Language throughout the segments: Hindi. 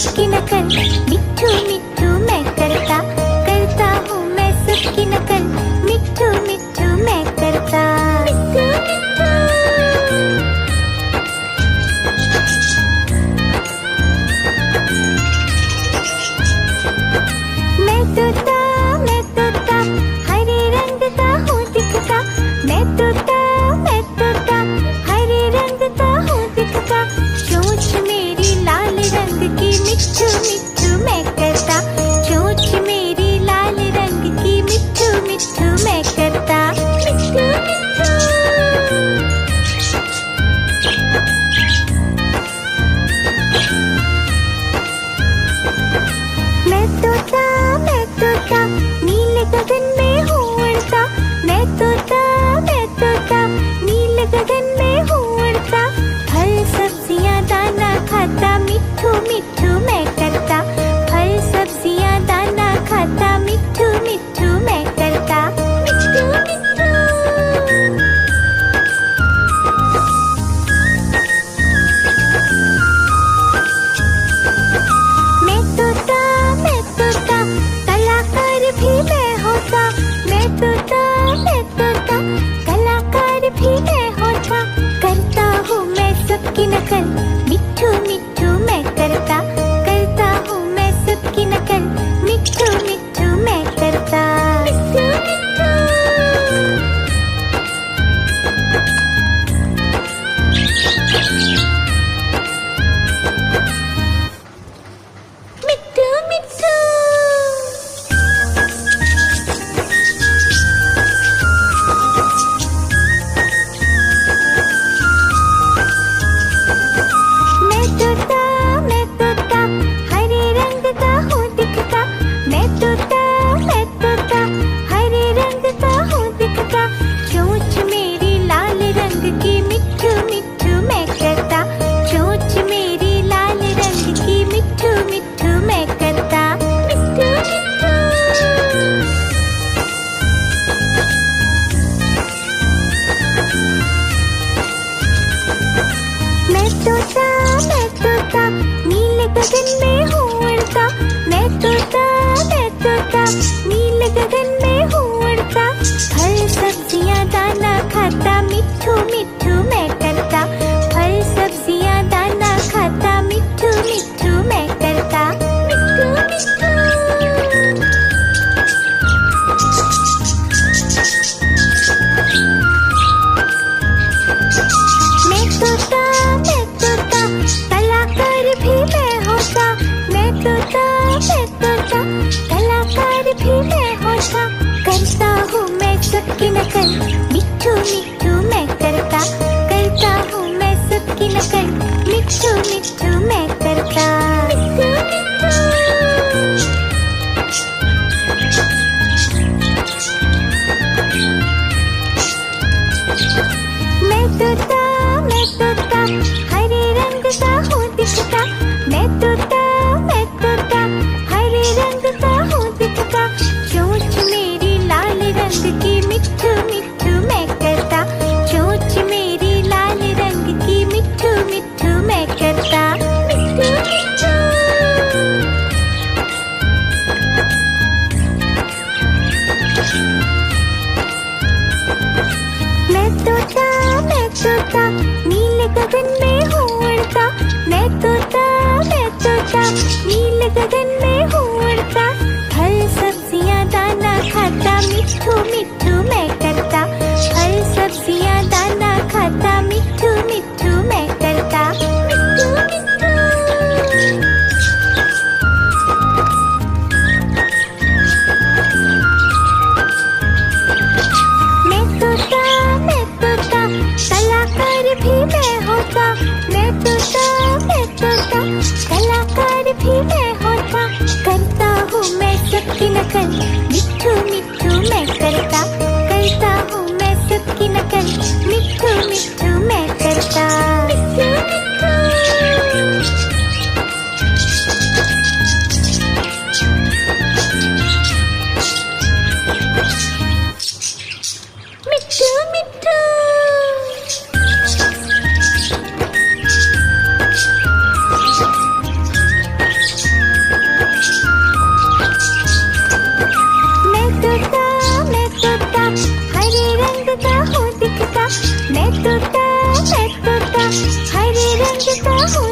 सबकी नकल, मिट्ठू मिट्ठू मैं करता, करता हूँ मैं सबकी नकल, मिट्ठू मिट्ठू मैं करता। मैं तोता हरे रंग का हूँ दिखता, मैं तोता हरे रंग का हूँ दिखता, चोंच मेरी लाल रंग की, मिट्ठू मिट्ठू मैं करता, चोंच मेरी लाल रंग की, मिट्ठू मिट्ठू मैं करता। मैं तोता नीले गगन में हूँ उड़ता, मैं तोता नीले गगन में हूँ उड़ता, फल सब्जियाँ दाना खाता, मिट्ठू मिट्ठू मैं करता, फल सब्जियाँ दाना खाता, मिट्ठू मिट्ठू मैं करता। मैं तोता कलाकार भी मैं होता, मैं तोता कलाकार भी मैं होता, करता हूँ मैं सबकी नकल, मिट्ठू मिट्ठू मैं करता, करता हूँ मैं सबकी नकल, मिट्ठू मिट्ठू मैं करता। मिट्ठू मिट्ठू मैं तोता हरे रंग का हूँ दिखता, मैं तोता हरे रंग का हूँ दिखता, चोंच मेरी लाल रंग की, मिट्ठू मिट्ठू मैं करता, चोंच मेरी लाल रंग की, मिट्ठू मिट्ठू मैं करता। मैं तोता नीले गगन में हूँ उड़ता, मैं तोता नीले गगन में हूँ उड़ता, फल सब्जियाँ दाना खाता, मिट्ठू मिट्ठू मैं करता, फल सब्जियाँ दाना खाता, मिट्ठू मिट्ठू मैं करता। मैं तोता कलाकार भी मैं होता, मैं तोता कलाकार भी मैं होता, करता हूँ मैं सबकी नकल, मिट्ठू मिट्ठू मैं करता, करता हूँ मैं सबकी नकल, मिट्ठू मिट्ठू मैं करता। मैं तोता हरे रंग का हूँ दिखता, मैं तोता हरे रंग का हूँ दिखता, चोंच मेरी लाल रंग की, मिट्ठू मिट्ठू मैं करता, चोंच मेरी लाल रंग की, मिट्ठू मिट्ठू मैं करता। मैं तोता नीले गगन में हूँ उड़ता, मैं तोता नीले गगन में हूँ उड़ता, फल सब्जियाँ दाना खाता, मिट्ठू मिट्ठू मैं करता, फल सब्जियाँ दाना खाता, मिट्ठू मिट्ठू मैं करता। मैं तोता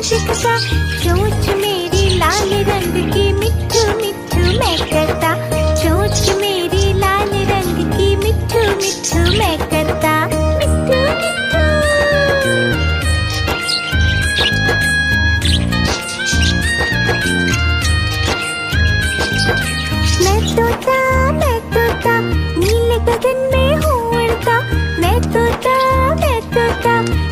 दिखता, चोंच मेरी लाल रंग की मिट्ठू मिट्ठू मैं करता, चोंच मेरी लाल रंग की मिट्ठू मिट्ठू मैं करता, मिट्ठू मिट्ठू। मैं तोता नीले गगन में हूँ उड़ता, मैं तोता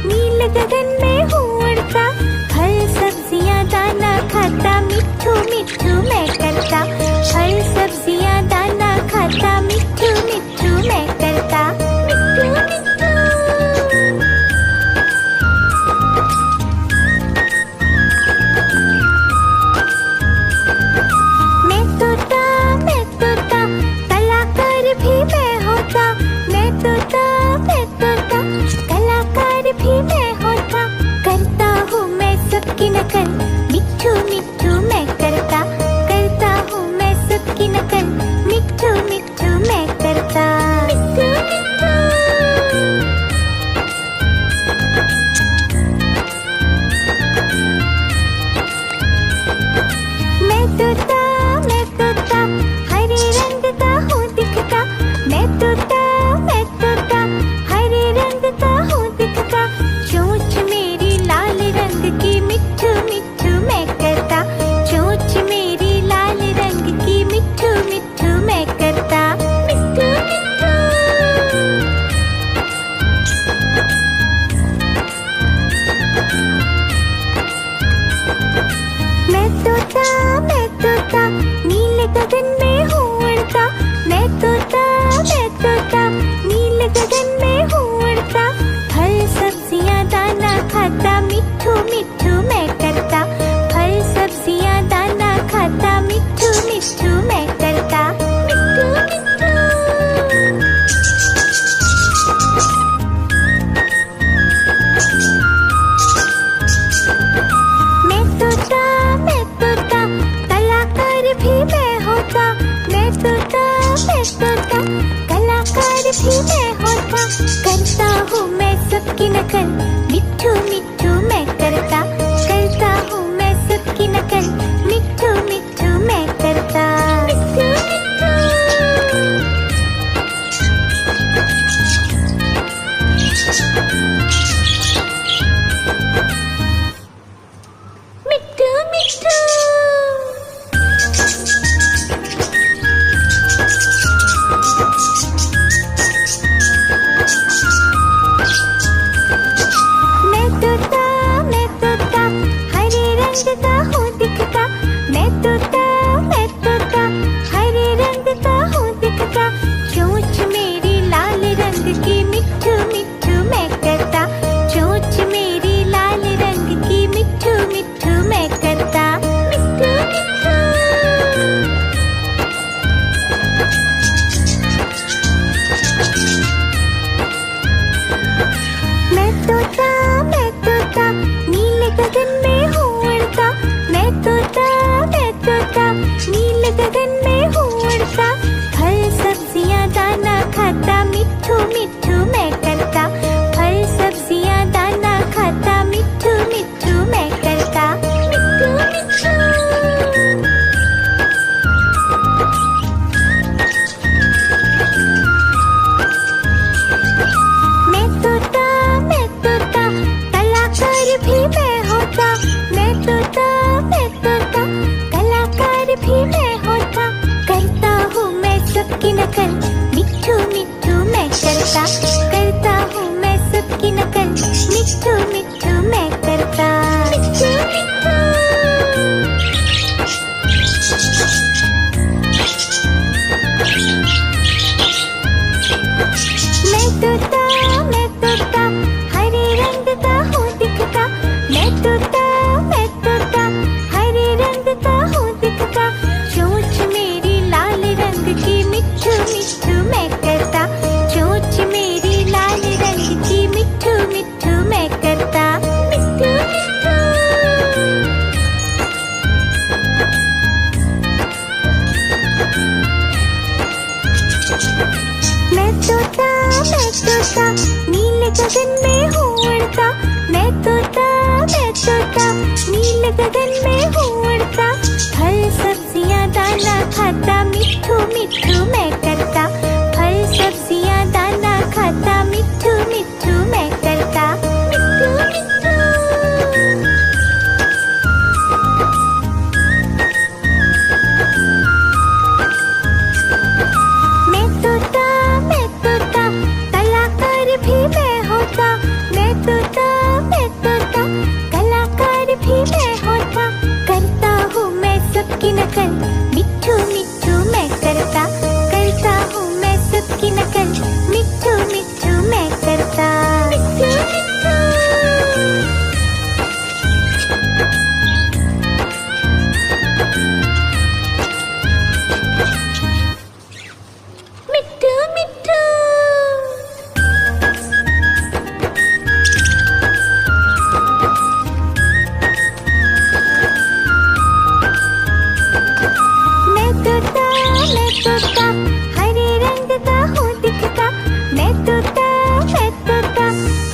नीले गगन में हूँ उड़ता, फल सब्जियाँ दाना खाता, मिट्ठू मिट्ठू मैं करता, फल सब्जियाँ दाना खाता, मिट्ठू मिट्ठू मैं करता, मिट्ठू मिट्ठू। मैं तोता कलाकार भी मैं होता, मैं तोता कलाकार भी मैं होता, करता हूँ मैं सबकी नकल, मिट्ठू मिट्ठू मैं करता हूँ मैं सबकी नकल, मिट्ठू मिट्ठू मैं करता, मिट्ठू मिट्ठू। मैं तोता हरे रंग का हूँ दिखता, मैं तोता हरे रंग का हूँ दिखता, चोंच मेरी लाल रंग की मिट्ठू मिट्ठू मैं करता, चोंच मेरी लाल रंग की मिट्ठू मिट्ठू मैं करता, मिट्ठू मिट्ठू। मैं तोता नीले गगन में हूँ उड़ता, मैं तोता नीले गगन में हूँ उड़ता, फल सब्जियाँ दाना खाता, मिट्ठू मिट्ठू मैं करता, फल सब्जियाँ दाना खाता, मिट्ठू मिट्ठू मैं करता, मिट्ठू मिट्ठू। मैं तोता कलाकार भी मैं होता, मैं तोता कलाकार भी मैं होता, करता हूँ मैं सबकी नकल, मिट्ठू मिट्ठू मैं करता हूँ मैं सबकी नकल, मिट्ठू मिट्ठू मैं करता, मिट्ठू मिट्ठू। मिट्ठू मिट्ठू। मैं तोता हरे रंग का हूँ दिखता, मैं तोता हरे रंग का हूँ दिखता, चोंच मेरी लाल रंग की मिट्ठू मिट्ठू मैं करता, चोंच मेरी लाल रंग की मिट्ठू मिट्ठू मैं करता, मिट्ठू मिट्ठू। मैं तोता नीले गगन में हूँ उड़ता, मैं तोता नीले गगन में हूँ उड़ता, फल सब्जियाँ दाना खाता, मिट्ठू मिट्ठू मैं करता, फल सब्जियाँ दाना खाता, मिट्ठू मिट्ठू मैं करता, मिट्ठू मिट्ठू। मैं तोता कलाकार भी मैं होता, मैं तोता कलाकार भी मैं होता, करता हूँ मैं सबकी नकल, मिट्ठू मिट्ठू मैं करता हूँ मैं सबकी नकल, मिट्ठू मिट्ठू मैं करता, मिट्ठू मिट्ठू। मैं तोता हरे रंग का हूँ दिखता, मैं तोता हरे रंग का हूँ दिखता, चोंच मेरी लाल रंग की मिट्ठू मिट्ठू मैं करता, चोंच मेरी लाल रंग की मिट्ठू मिट्ठू मैं करता, मिट्ठू मिट्ठू। मैं तोता नीले गगन में हूँ उड़ता, मैं तोता गगन में हूँ उड़ता, फल सब्जियाँ दाना खाता, मिट्ठू मिट्ठू मैं करता। फल सब्जियाँ दाना खाता, मिट्ठू मिट्ठू मैं करता। मिट्ठू मिट्ठू। मैं तोता, कलाकार भी मैं होता। मैं तोता, कलाकार भी मैं होता। करता हूँ मैं सबकी नकल, मिट्ठू मिट्ठू मैं करता। करता हूँ मैं सबकी नकल, मिट्ठू मिट्ठू मैं करता। मिट्ठू मिट्ठू। मिट्ठू मिट्ठू। मैं तोता, हरे रंग का हूँ दिखता। मैं तोता,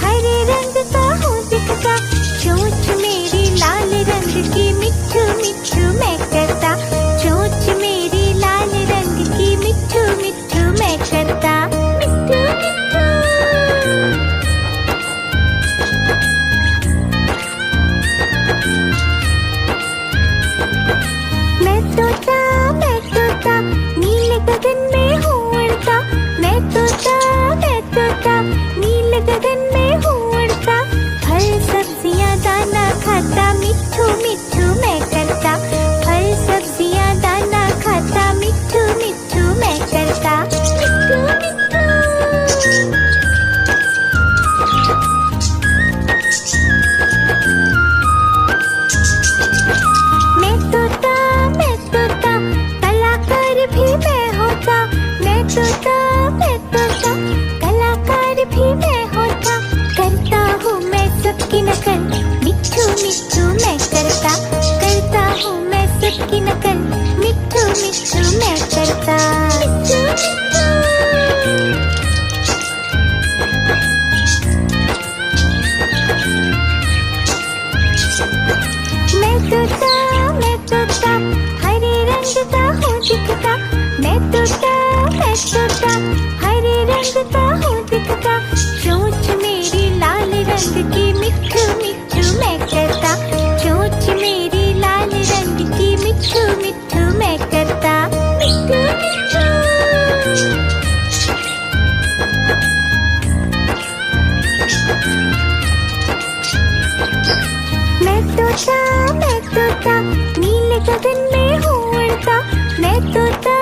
हरे रंग का हूँ दिखता। चोंच मेरी लाल रंग की, मिट्ठू मिट्ठू मैं करता। चोंच मेरी लाल रंग की, मिट्ठू मिट्ठू मैं करता। मिट्ठू मिट्ठू। मैं तोता, नीले गगन में हूँ उड़ता। मैं तोता, नीले गगन में हूँ उड़ता। फल सब्जियाँ दाना खाता, मिट्ठू मिट्ठू मैं करता। फल सब्जियाँ दाना खाता, मिट्ठू मिट्ठू मैं करता। मिट्ठू मिट्ठू। मैं तोता, कलाकार भी मैं होता। मैं तोता, कलाकार भी मैं होता। करता हूँ मैं सबकी नकल, मिट्ठू मिट्ठू मैं करता। करता हूँ मैं सबकी नकल, मिट्ठू मिट्ठू मैं करता। मिट्ठू मिट्ठू। मैं तोता, हरे रंग का हूँ दिखता। मैं तोता, हरे रंग का हूँ दिखता। चोंच मेरी लाल रंग की, मिट्ठू मिट्ठू मैं करता। चोंच मेरी लाल रंग की, मिट्ठू मिट्ठू मैं करता। मिट्ठू मिट्ठू। मैं तोता, नीले गगन में हूँ उड़ता। मैं तोता,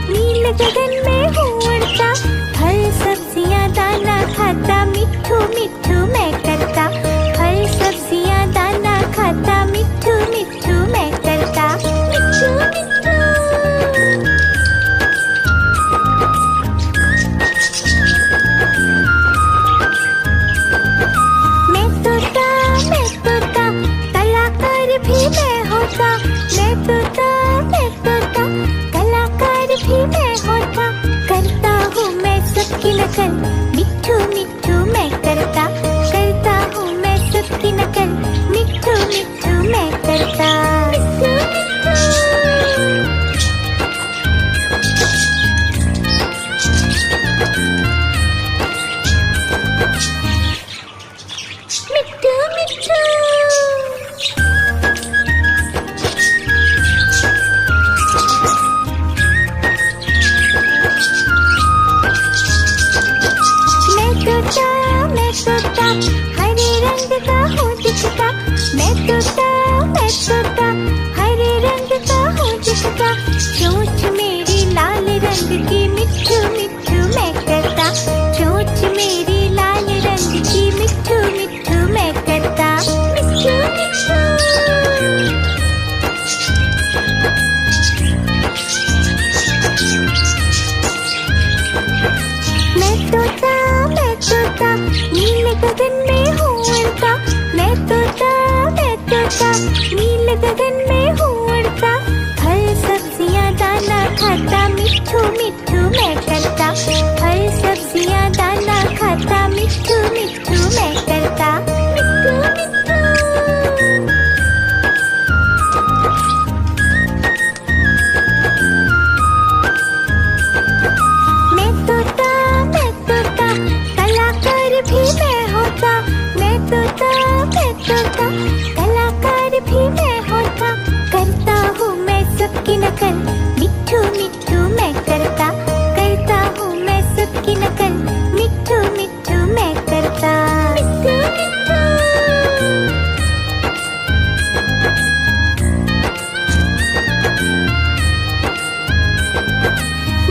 नीले गगन में हूँ उड़ता। फल सब्जियाँ दाना खाता, मिट्ठू मिट्ठू मैं करता। फल सब्जियाँ दाना खाता, मिट्ठू मिट्ठू मैं करता। मिट्ठू मिट्ठू। मैं तोता, कलाकार भी मैं होता। मैं तोता, कलाकार भी मैं होता। करता हूँ मैं सबकी नकल, मिट्ठू मिट्ठू मैं करता। करता हूँ मैं सबकी नकल, मिट्ठू मिट्ठू मैं करता। मिट्ठू मिट्ठू। मिट्ठू मिट्ठू। भी मैं होता, मैं तोता, मैं तोता, कलाकार भी मैं होता। करता हूँ मैं सबकी नकल, मिट्ठू मिट्ठू मैं करता हूँ मैं सबकी नकल, मिट्ठू मिट्ठू मैं करता। मिट्ठू मिट्ठू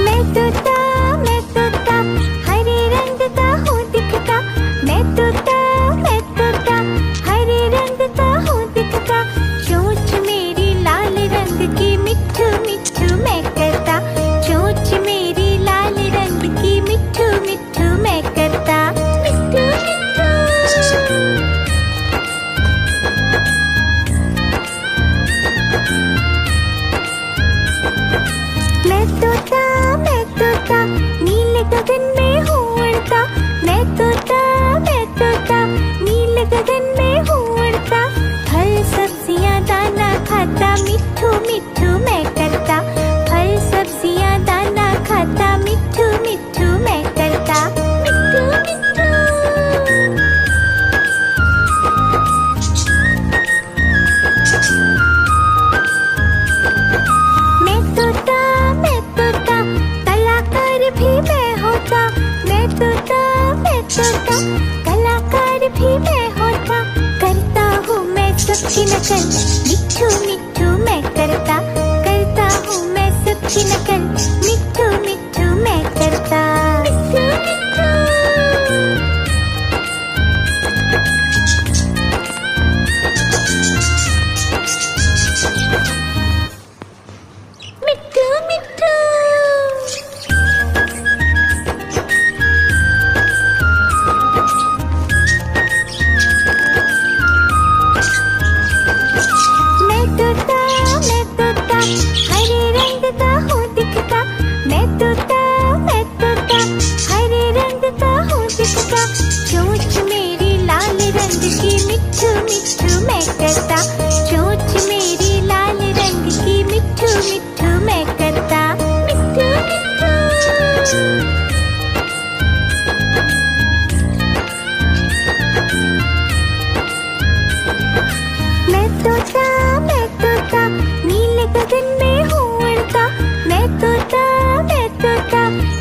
मैं तोता हरे रंग का हूँ दिखता। मैं तोता हरे रंग का हूँ दिखता। चोंच मेरी लाल रंग की, मिट्ठू मिट्ठू मैं करता। चोंच मेरी लाल रंग की, मिट्ठू मिट्ठू मैं करता। मिट्ठू मिट्ठू मैं तोता नीले गगन में हूँ उड़ता। मैं तोता नीले गगन में हूँ उड़ता। फल सब्जियाँ दाना खाता, मिट्ठू मिट्ठू मैं करता। फल सब्जियाँ दाना खाता, मिट्ठू मिट्ठू मैं करता। मिट्ठू मिट्ठू मैं तोता कलाकार भी मैं होता। मैं तोता कलाकार भी मैं होता। करता हूँ मैं सबकी नकल, मिट्ठू मिट्ठू मैं करता हूँ मैं सबकी नकल, मिट्ठू मिट्ठू मैं करता। मिट्ठू मिट्ठू मिट्ठू मिट्ठू मैं तोता हरे रंग का हूँ दिखता। मैं तोता हरे रंग का हूँ दिखता। चोंच मेरी लाल रंग की, मिट्ठू मिट्ठू मैं करता। चोंच मेरी लाल रंग की, मिट्ठू मिट्ठू मैं करता। मिट्ठू मिट्ठू मैं तोता नीले गगन में हूँ उड़ता। मैं तोता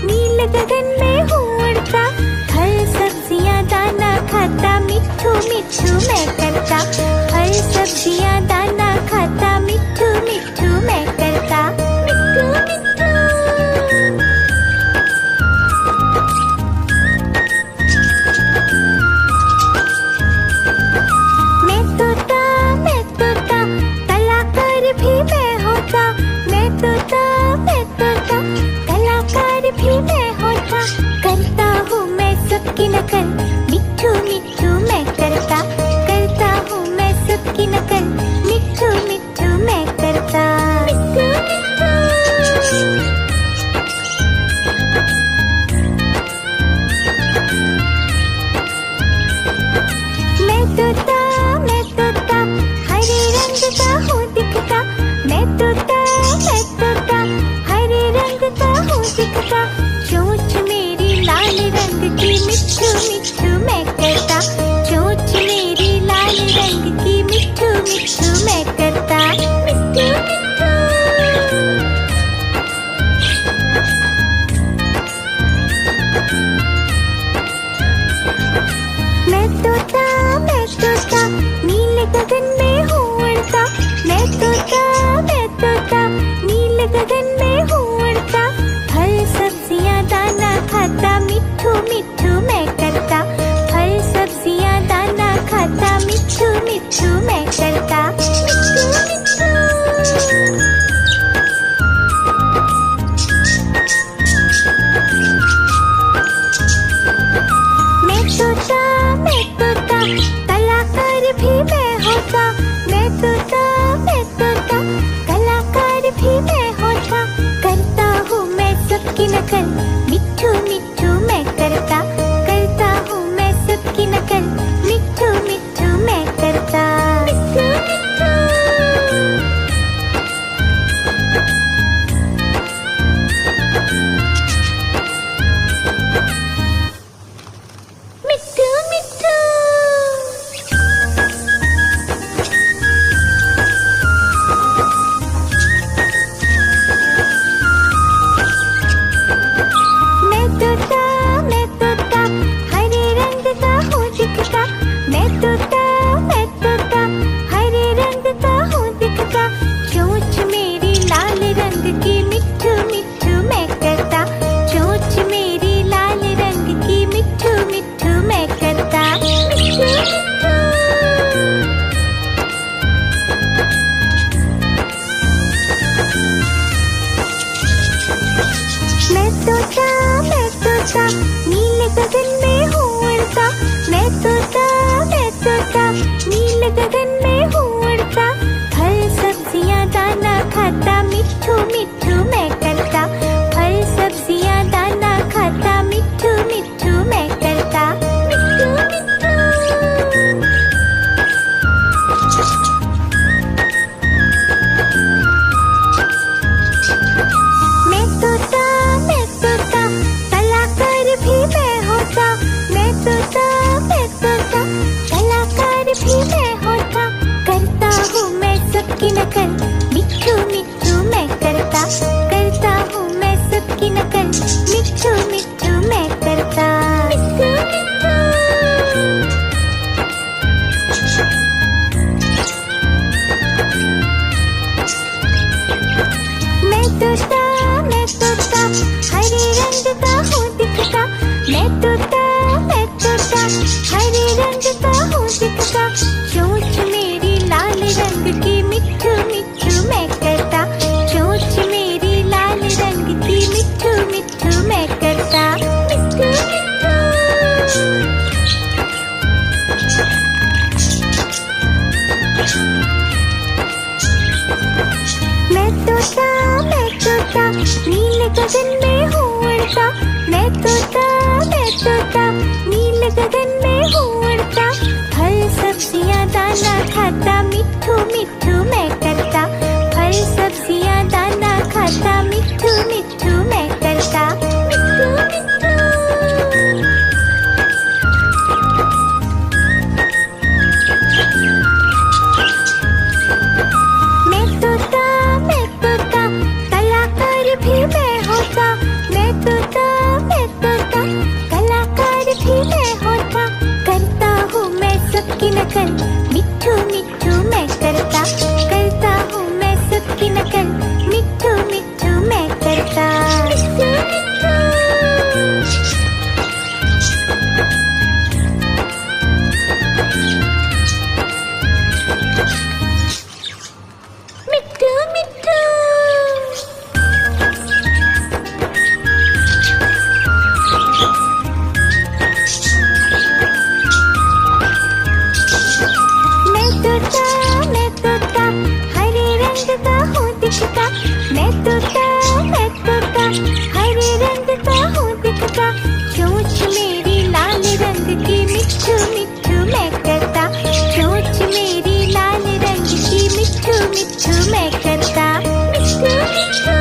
नीले गगन में हूँ उड़ता। फल सब्जियाँ दाना खाता, मिट्ठू मिट्ठू मैं करता। फल सब्जियाँ दाना खाता, मिट्ठू मिट्ठू मैं करता। मिट्ठू मिट्ठू मैं तोता कलाकार भी मैं होता। मैं तोता कलाकार भी मैं होता। करता हूँ मैं सबकी नकल, मिट्ठू मिट्ठू मैं करता हूँ मैं सबकी नकल, मिट्ठू मिट्ठू मैं करता। मिट्ठू मिट्ठू मैं तोता हरे रंग का हूँ दिखता। मैं तोता हरे रंग का हूँ दिखता। चोंच मेरी लाल रंग की, मिट्ठू मिट्ठू मैं करता। चोंच मेरी लाल रंग की, मिट्ठू मिट्ठू मैं करता। मिट्ठू मिट्ठू मैं तोता नीले गगन में हूँ उड़ता। मैं तोता नीले गगन में हूँ उड़ता। फल सब्जियाँ दाना खाता, मिट्ठू मिट्ठू मैं करता। फल सब्जियाँ दाना खाता, मिट्ठू मिट्ठू मैं करता। मिट्ठू मिट्ठू मैं तोता कलाकार भी मैं होता। मैं तोता कलाकार भी मैं होता। करता हूँ मैं सबकी नकल, मिट्ठू मिट्ठू मैं करता हूँ मैं सबकी नकल, मिट्ठू मिट्ठू मैं करता। मिट्ठू मिट्ठू मिट्ठू गगन में हूँ उड़ता, मैं तोता नीले गगन में हूँ उड़ता। फल सब्जियाँ दाना खाता, मिट्ठू मिट्ठू मैं करता। फल सब्जियाँ दाना खाता, मिट्ठू मिट्ठू मैं करता। मिट्ठू मिट्ठू। मैं तोता कलाकार भी मैं होता। मैं तोता कलाकार भी मैं होता। करता हूँ मैं सबकी नकल, मिट्ठू मिट्ठू मैं करता। करता हूँ मैं सबकी नकल, मिट्ठू मिट्ठू मैं करता। मिट्ठू मिट्ठू। मिट्ठू मिट्ठू। मैं तोता हरे रंग का हूँ दिखता। मैं तोता हरे रंग का हूँ दिखता। चोंच मेरी लाल रंग की, मिट्ठू मिट्ठू मैं करता। चोंच मेरी लाल रंग की, मिट्ठू मिट्ठू मैं करता। मिट्ठू मिट्ठू।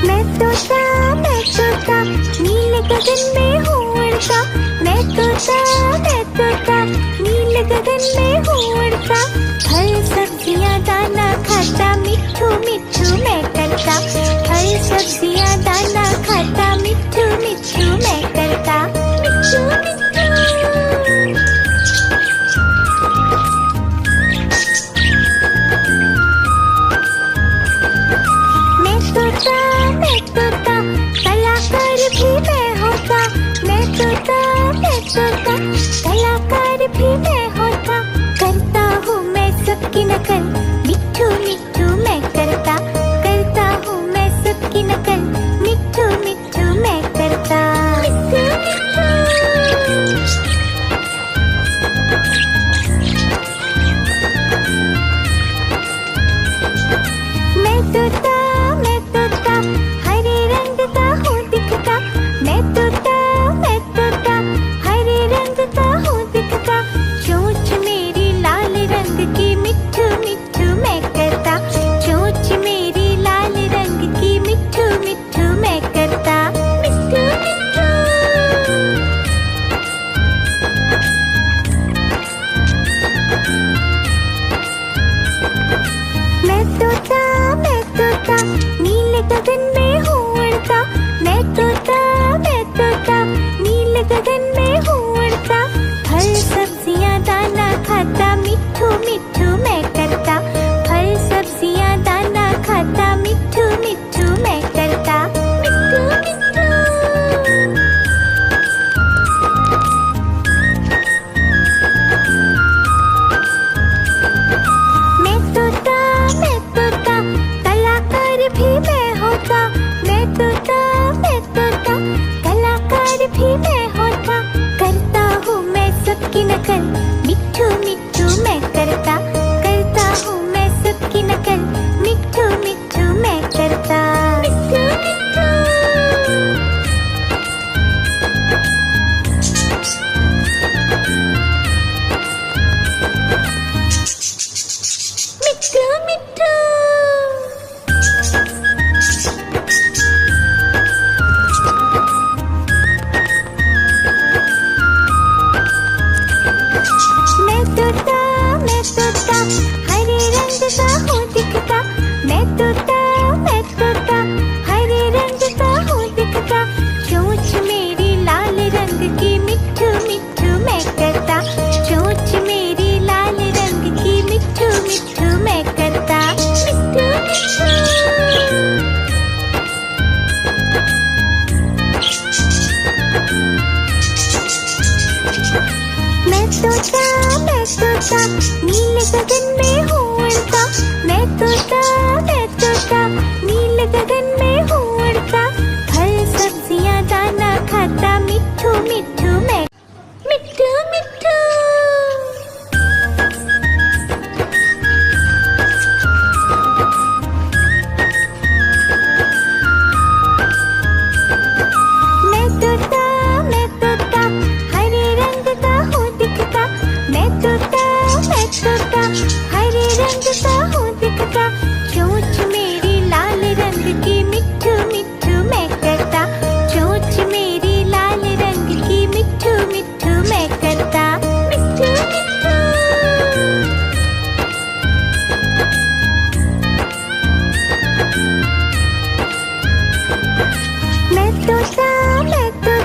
मैं तोता नीले गगन में हूँ उड़ता। मैं तोता नीले गगन में हूँ उड़ता। फल सब्जियाँ दाना खाता, मिट्ठू मिट्ठू मैं करता। फल सब्जियाँ दाना खाता, मिट्ठू मिट्ठू मैं करता। मिट्ठू मिट्ठू। मैं तोता कलाकार भी मैं होता। मैं तोता कलाकार भी मैं होता। करता हूँ मैं सबकी नकल, मिट्ठू मिट्ठू मैं करता। करता हूँ मैं सबकी नकल, मिट्ठू मिट्ठू मैं करता। मिट्ठू मिट्ठू। मैं तोता हरे रंग का हूँ दिखता। मैं तोता हरे रंग का हूँ दिखता। चोंच मेरी लाल रंग की, मिट्ठू मिट्ठू मैं करता। चोंच मेरी लाल रंग की, मिट्ठू मिट्ठू मैं करता। मिट्ठू मिट्ठू। मैं तोता नीले गगन में हूँ उड़ता। मैं तोता नीले गगन में हूँ उड़ता। फल सब्जियाँ दाना खाता, मिट्ठू मिट्ठू मैं करता। फल सब्जियाँ दाना खाता, मिट्ठू मिट्ठू मैं करता। मिट्ठू मिट्ठू। मैं तोता कलाकार भी मैं होता। मैं तोता कलाकार भी मैं होता। करता हूँ मैं सबकी नकल, मिट्ठू मिट्ठू मैं करता। करता हूँ मैं सबकी नकल, मिट्ठू मिट्ठू मैं करता। मिट्ठू मिट्ठू। मिट्ठू मिट्ठू।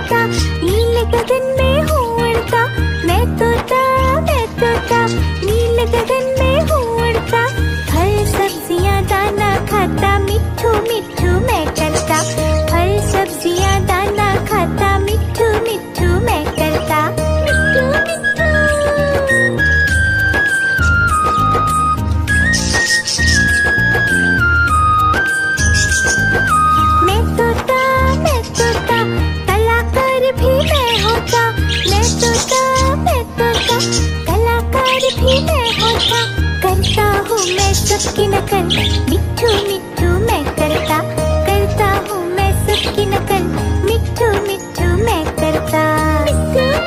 तोता, नीले गगन में हूँ उड़ता। मैं तोता, मैं तोता, नीले गगन में हूँ उड़ता। फल सब्जियाँ दाना खाता, मिट्ठू मिट्ठू मैं करता। फल सब्जियाँ दाना खाता, मिट्ठू मिट्ठू मैं करता। मिट्ठू मिट्ठू। मैं तोता, कलाकार भी मैं होता। मैं तोता,